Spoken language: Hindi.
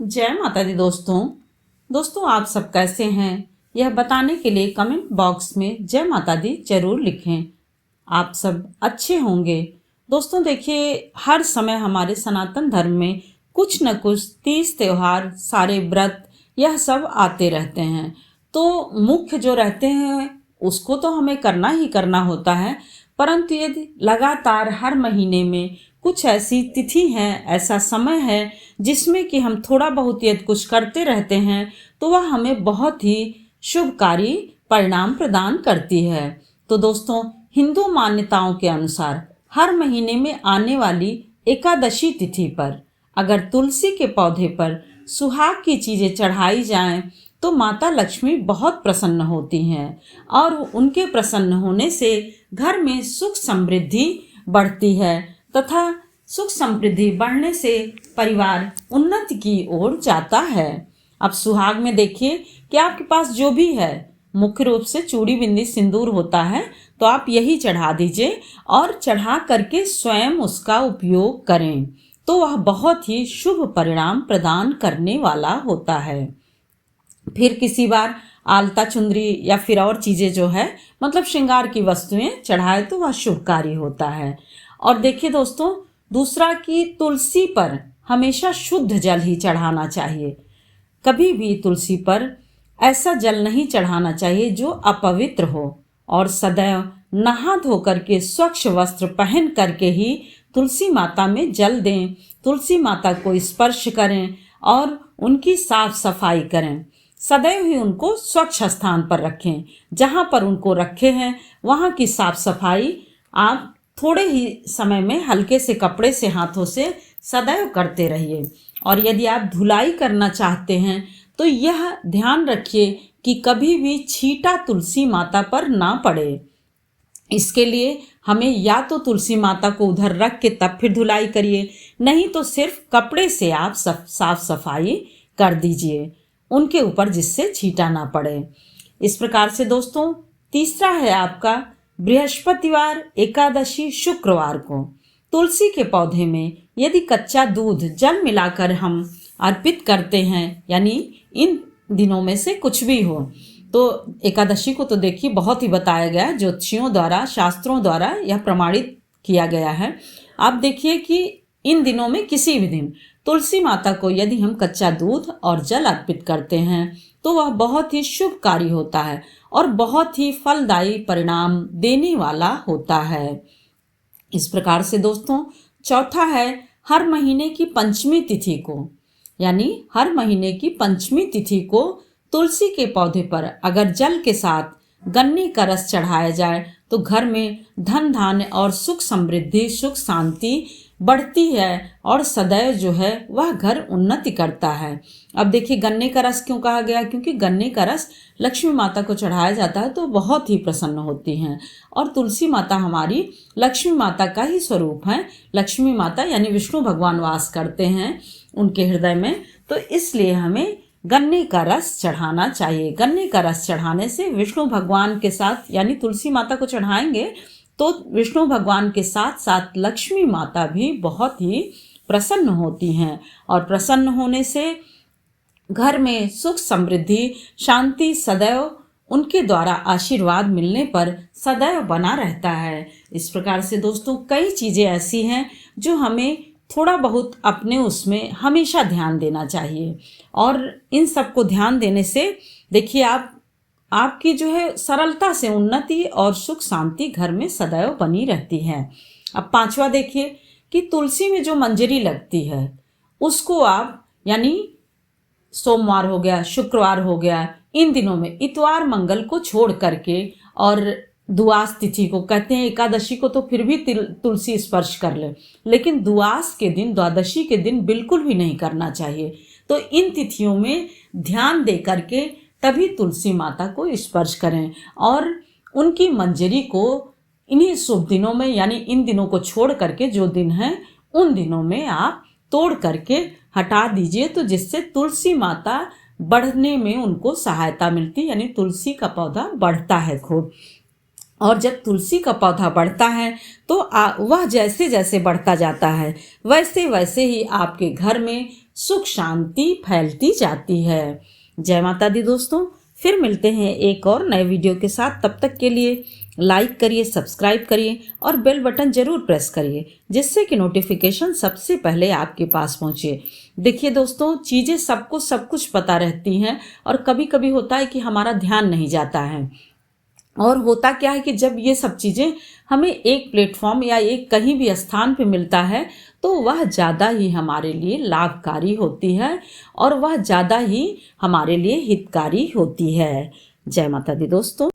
जय माता दी दोस्तों आप सब कैसे हैं यह बताने के लिए कमेंट बॉक्स में जय माता दी जरूर लिखें। आप सब अच्छे होंगे। दोस्तों देखिए, हर समय हमारे सनातन धर्म में कुछ न कुछ तीज त्योहार, सारे व्रत, यह सब आते रहते हैं। तो मुख्य जो रहते हैं उसको तो हमें करना ही करना होता है, परंतु यदि लगातार हर महीने में कुछ ऐसी तिथि हैं, ऐसा समय है जिसमें कि हम थोड़ा बहुत यदि कुछ करते रहते हैं तो वह हमें बहुत ही शुभकारी परिणाम प्रदान करती है। तो दोस्तों, हिंदू मान्यताओं के अनुसार हर महीने में आने वाली एकादशी तिथि पर अगर तुलसी के पौधे पर सुहाग की चीजें चढ़ाई जाएं तो माता लक्ष्मी बहुत प्रसन्न होती हैं और उनके प्रसन्न होने से घर में सुख समृद्धि बढ़ती है तथा सुख समृद्धि बढ़ने से परिवार उन्नति की ओर जाता है। अब सुहाग में देखिए कि आपके पास जो भी है, मुख्य रूप से चूड़ी बिंदी सिंदूर होता है, तो आप यही चढ़ा दीजिए और चढ़ा करके स्वयं उसका उपयोग करें तो वह बहुत ही शुभ परिणाम प्रदान करने वाला होता है। फिर किसी बार आलता चुंदरी या फिर और चीजें जो है मतलब श्रृंगार की वस्तुएं चढ़ाए तो वह शुभकारी होता है। और देखिए दोस्तों, दूसरा कि तुलसी पर हमेशा शुद्ध जल ही चढ़ाना चाहिए। कभी भी तुलसी पर ऐसा जल नहीं चढ़ाना चाहिए जो अपवित्र हो और सदैव नहा धो करके स्वच्छ वस्त्र पहन करके ही तुलसी माता में जल दें, तुलसी माता को स्पर्श करें और उनकी साफ सफाई करें। सदैव ही उनको स्वच्छ स्थान पर रखें। जहाँ पर उनको रखे हैं वहाँ की साफ सफाई आप थोड़े ही समय में हल्के से कपड़े से हाथों से सदैव करते रहिए। और यदि आप धुलाई करना चाहते हैं तो यह ध्यान रखिए कि कभी भी छींटा तुलसी माता पर ना पड़े। इसके लिए हमें या तो तुलसी माता को उधर रख के तब फिर धुलाई करिए, नहीं तो सिर्फ कपड़े से आप साफ सफाई कर दीजिए उनके ऊपर, जिससे छींटा ना पड़े। इस प्रकार से दोस्तों, तीसरा है आपका बृहस्पतिवार एकादशी शुक्रवार को तुलसी के पौधे में यदि कच्चा दूध जल मिलाकर हम अर्पित करते हैं, यानी इन दिनों में से कुछ भी हो, तो एकादशी को तो देखिए बहुत ही बताया गया है, ज्योतिषियों द्वारा, शास्त्रों द्वारा यह प्रमाणित किया गया है। आप देखिए कि इन दिनों में किसी भी दिन तुलसी माता को यदि हम कच्चा दूध और जल अर्पित करते हैं तो वह बहुत ही शुभकारी होता है और बहुत ही फलदायी परिणाम देने वाला होता है। इस प्रकार से दोस्तों, चौथा है हर महीने की पंचमी तिथि को, यानी हर महीने की पंचमी तिथि को तुलसी के पौधे पर अगर जल के साथ गन्ने का रस चढ़ाया जाए तो घर में धन धान्य और सुख समृद्धि, सुख शांति बढ़ती है और सदैव जो है वह घर उन्नति करता है। अब देखिए, गन्ने का रस क्यों कहा गया? क्योंकि गन्ने का रस लक्ष्मी माता को चढ़ाया जाता है तो बहुत ही प्रसन्न होती हैं और तुलसी माता हमारी लक्ष्मी माता का ही स्वरूप है। लक्ष्मी माता यानी विष्णु भगवान वास करते हैं उनके हृदय में, तो इसलिए हमें गन्ने का रस चढ़ाना चाहिए। गन्ने का रस चढ़ाने से विष्णु भगवान के साथ, यानी तुलसी माता को चढ़ाएंगे तो विष्णु भगवान के साथ साथ लक्ष्मी माता भी बहुत ही प्रसन्न होती हैं और प्रसन्न होने से घर में सुख समृद्धि शांति सदैव उनके द्वारा आशीर्वाद मिलने पर सदैव बना रहता है। इस प्रकार से दोस्तों, कई चीज़ें ऐसी हैं जो हमें थोड़ा बहुत अपने उसमें हमेशा ध्यान देना चाहिए और इन सब को ध्यान देने से देखिए आपकी जो है सरलता से उन्नति और सुख शांति घर में सदैव बनी रहती है। अब पांचवा देखिए कि तुलसी में जो मंजरी लगती है उसको आप, यानी सोमवार हो गया, शुक्रवार हो गया, इन दिनों में इतवार मंगल को छोड़ करके और दुआस तिथि को, कहते हैं एकादशी को तो फिर भी तुलसी स्पर्श कर ले, लेकिन दुआस के दिन, द्वादशी के दिन बिल्कुल भी नहीं करना चाहिए। तो इन तिथियों में ध्यान दे करके तभी तुलसी माता को स्पर्श करें और उनकी मंजरी को इन्हीं शुभ दिनों में, यानी इन दिनों को छोड़ करके जो दिन है उन दिनों में आप तोड़ करके हटा दीजिए, तो जिससे तुलसी माता बढ़ने में उनको सहायता मिलती, यानी तुलसी का पौधा बढ़ता है खूब। और जब तुलसी का पौधा बढ़ता है तो वह जैसे जैसे बढ़ता जाता है वैसे वैसे ही आपके घर में सुख शांति फैलती जाती है। जय माता दी दोस्तों, फिर मिलते हैं एक और नए वीडियो के साथ। तब तक के लिए लाइक करिए, सब्सक्राइब करिए और बेल बटन जरूर प्रेस करिए, जिससे कि नोटिफिकेशन सबसे पहले आपके पास पहुंचे। देखिए दोस्तों, चीज़ें सबको सब कुछ पता रहती हैं और कभी कभी होता है कि हमारा ध्यान नहीं जाता है। और होता क्या है कि जब ये सब चीज़ें हमें एक प्लेटफॉर्म या एक कहीं भी स्थान पे मिलता है तो वह ज़्यादा ही हमारे लिए लाभकारी होती है और वह ज़्यादा ही हमारे लिए हितकारी होती है। जय माता दी दोस्तों।